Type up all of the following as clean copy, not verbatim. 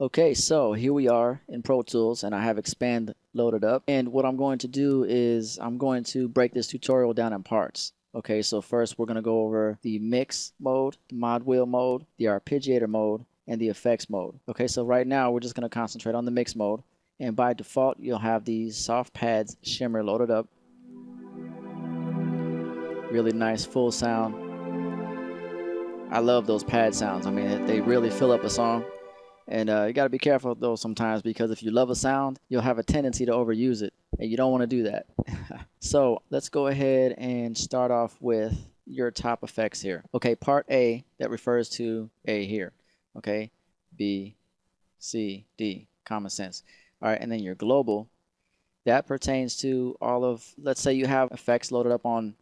Okay, so here we are in Pro Tools and I have Xpand loaded up. And what I'm going to do is I'm going to break this tutorial down in parts. Okay, so first we're going to go over the mix mode, the mod wheel mode, the arpeggiator mode, and the effects mode. Okay, so right now we're just going to concentrate on the mix mode. And by default, you'll have these soft pads shimmer loaded up. Really nice full sound. I love those pad sounds. I mean, they really fill up a song. And you got to be careful though sometimes, because if you love a sound, you'll have a tendency to overuse it, and you don't want to do that. So let's go ahead and start off with your top effects here. Okay, part A, that refers to A here. Okay, B, C, D, common sense. All right, and then your global, that pertains to all of, let's say you have effects loaded up on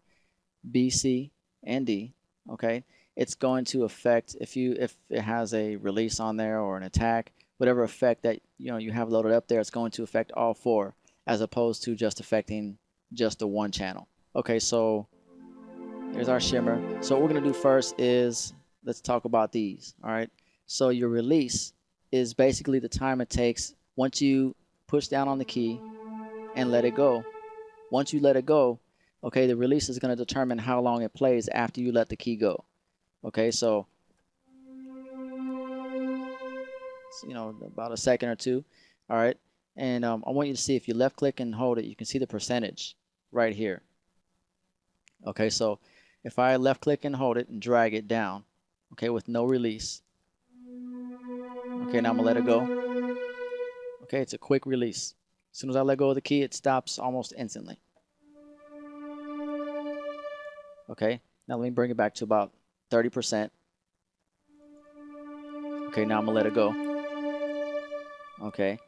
B, C, and D. Okay, it's going to affect if it has a release on there or an attack, whatever effect that you have loaded up there, it's going to affect all four, as opposed to just affecting just the one channel. Okay, so there's our shimmer. So what we're gonna do first is let's talk about these. All right, so your release is basically the time it takes once you push down on the key and let it go. Once you let it go, okay, the release is going to determine how long it plays after you let the key go. Okay, so about a second or two. All right, and I want you to see, if you left click and hold it, you can see the percentage right here. Okay, so if I left click and hold it and drag it down, okay, with no release. Okay, now I'm gonna let it go. Okay, it's a quick release. As soon as I let go of the key, it stops almost instantly. Okay, now let me bring it back to about 30%. Okay, now I'm gonna let it go. Okay,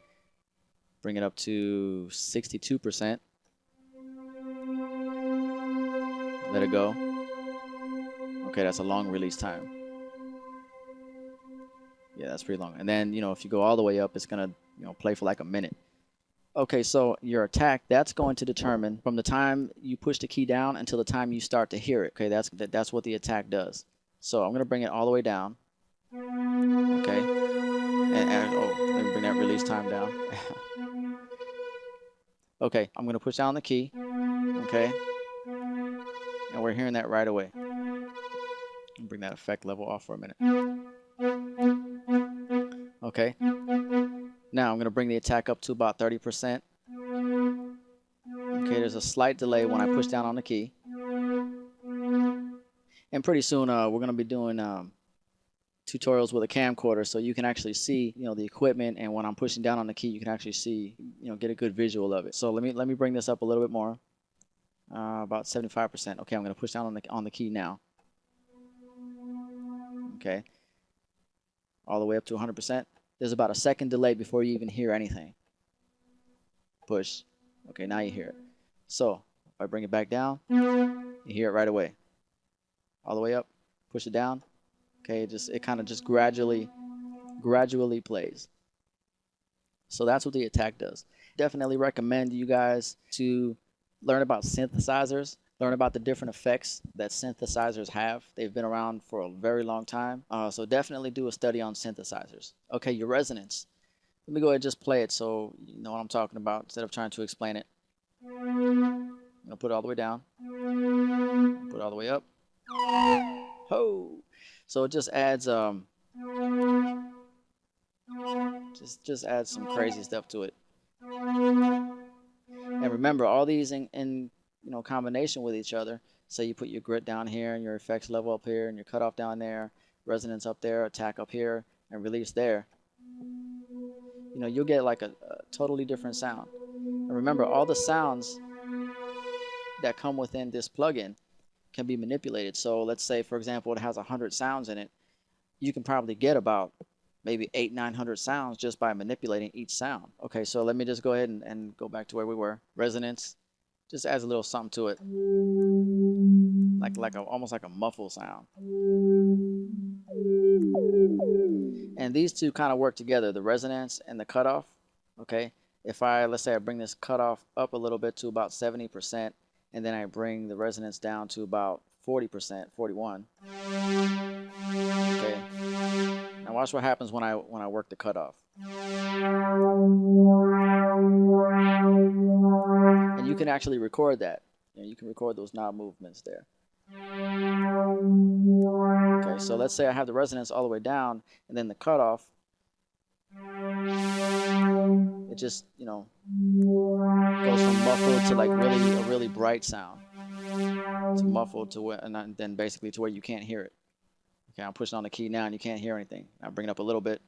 bring it up to 62%. Let it go. Okay, that's a long release time. Yeah, that's pretty long. And then, if you go all the way up, it's gonna, play for like a minute. Okay, so your attack, that's going to determine from the time you push the key down until the time you start to hear it. Okay, that's what the attack does. So I'm gonna bring it all the way down. Okay, and let me bring that release time down. Okay, I'm gonna push down the key. Okay, and we're hearing that right away. Bring that effect level off for a minute. Okay, now I'm gonna bring the attack up to about 30%. Okay, there's a slight delay when I push down on the key. And pretty soon we're gonna be doing tutorials with a camcorder, so you can actually see the equipment, and when I'm pushing down on the key, you can actually see, get a good visual of it. So let me bring this up a little bit more, about 75%. Okay, I'm gonna push down on the key now. Okay, all the way up to 100%. There's about a second delay before you even hear anything. Push. Okay, now you hear it. So if I bring it back down, you hear it right away. All the way up, push it down. Okay, it kind of just gradually plays. So that's what the attack does. Definitely recommend you guys to learn about synthesizers, learn about the different effects that synthesizers have. They've been around for a very long time. So definitely do a study on synthesizers. Okay, your resonance. Let me go ahead and just play it so you know what I'm talking about instead of trying to explain it. I'm gonna put it all the way down. Put it all the way up. Ho! So it just adds just adds some crazy stuff to it. And remember, all these in combination with each other. So you put your grit down here and your effects level up here and your cutoff down there, resonance up there, attack up here, and release there. You'll get like a totally different sound. And remember, all the sounds that come within this plugin can be manipulated. So let's say, for example, it has 100 sounds in it. You can probably get about maybe 800-900 sounds just by manipulating each sound. Okay, so let me just go ahead and go back to where we were. Resonance just adds a little something to it, almost like a muffle sound. And these two kind of work together, the resonance and the cutoff. Okay, let's say I bring this cutoff up a little bit to about 70%, and then I bring the resonance down to about 40%, 41. Okay. Now watch what happens when I work the cutoff. And you can actually record that. You can record those knob movements there. Okay, so let's say I have the resonance all the way down, and then the cutoff, it just, goes from muffled to like a really bright sound, to muffled to where, and then basically to where you can't hear it. Okay, I'm pushing on the key now and you can't hear anything. I bring it up a little bit.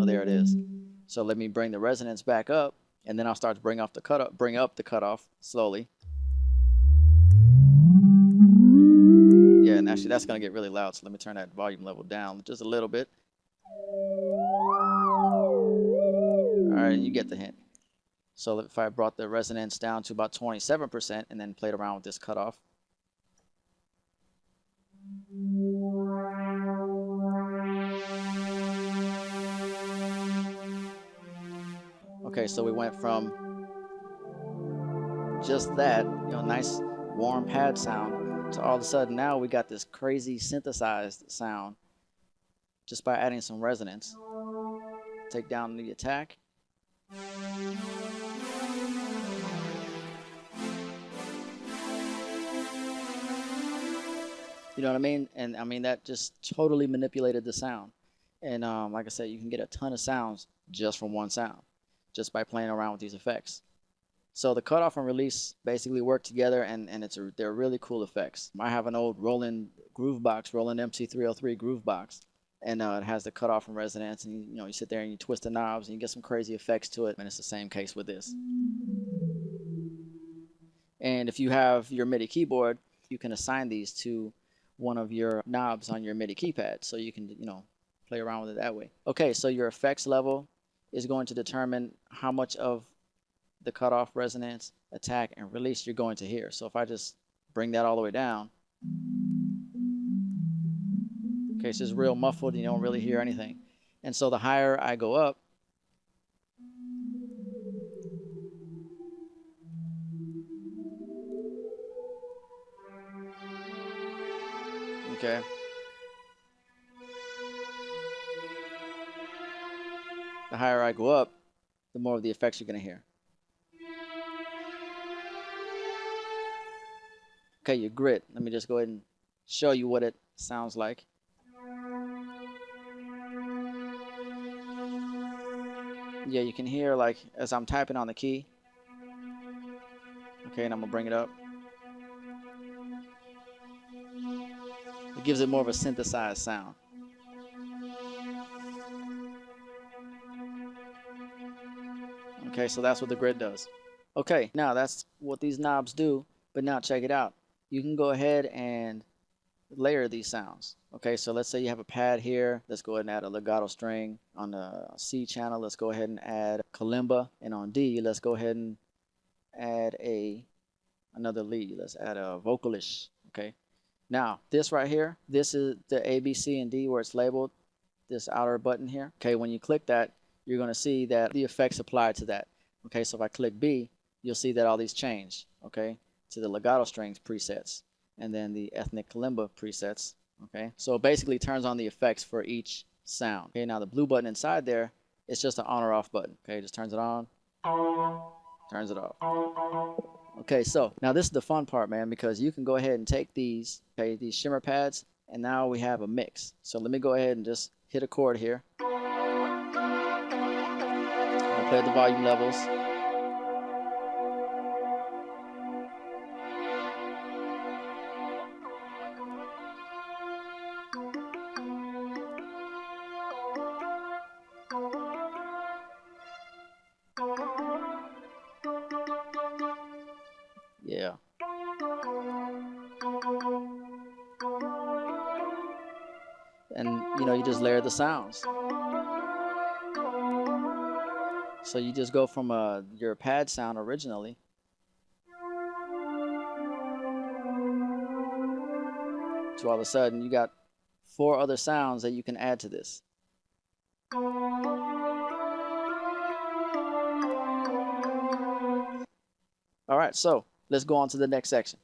There it is. So let me bring the resonance back up, and then I'll start to bring up the cutoff slowly. Yeah, and actually that's gonna get really loud. So let me turn that volume level down just a little bit. All right, you get the hint. So if I brought the resonance down to about 27% and then played around with this cutoff. Okay, so we went from just that, nice warm pad sound, to all of a sudden now we got this crazy synthesized sound just by adding some resonance. Take down the attack. You know what I mean? And I mean, that just totally manipulated the sound. And like I said, you can get a ton of sounds just from one sound, just by playing around with these effects. So the cutoff and release basically work together, and they're really cool effects. I have an old Roland Groovebox, Roland MC303 Groovebox, and it has the cutoff and resonance, and you sit there and you twist the knobs and you get some crazy effects to it, and it's the same case with this. And if you have your MIDI keyboard, you can assign these to one of your knobs on your MIDI keypad, so you can play around with it that way. Okay, so your effects level is going to determine how much of the cutoff, resonance, attack, and release you're going to hear. So if I just bring that all the way down, okay, it's just real muffled, you don't really hear anything. And so the higher I go up, okay, the higher I go up, the more of the effects you're going to hear. Okay, your grit. Let me just go ahead and show you what it sounds like. Yeah, you can hear, like, as I'm typing on the key. Okay, and I'm gonna bring it up. It gives it more of a synthesized sound. Okay, so that's what the grid does. Okay, now that's what these knobs do, but now check it out. You can go ahead and layer these sounds. Okay, so let's say you have a pad here. Let's go ahead and add a legato string. On the C channel, let's go ahead and add kalimba. And on D, let's go ahead and add another lead. Let's add a vocalish. Okay, now this right here, this is the A, B, C, and D where it's labeled, this outer button here. Okay, when you click that, you're going to see that the effects applied to that. Okay, so if I click B, you'll see that all these change, okay, to the legato strings presets, and then the ethnic kalimba presets. Okay, so it basically turns on the effects for each sound. Okay, now the blue button inside there, it's just an on or off button. Okay, just turns it on, turns it off. Okay, so now this is the fun part, man, because you can go ahead and take these, okay, these shimmer pads, and now we have a mix. So let me go ahead and just hit a chord here. I'll play the volume levels. Yeah. And you just layer the sounds. So you just go from your pad sound originally to all of a sudden you got 4 other sounds that you can add to this. All right, so let's go on to the next section.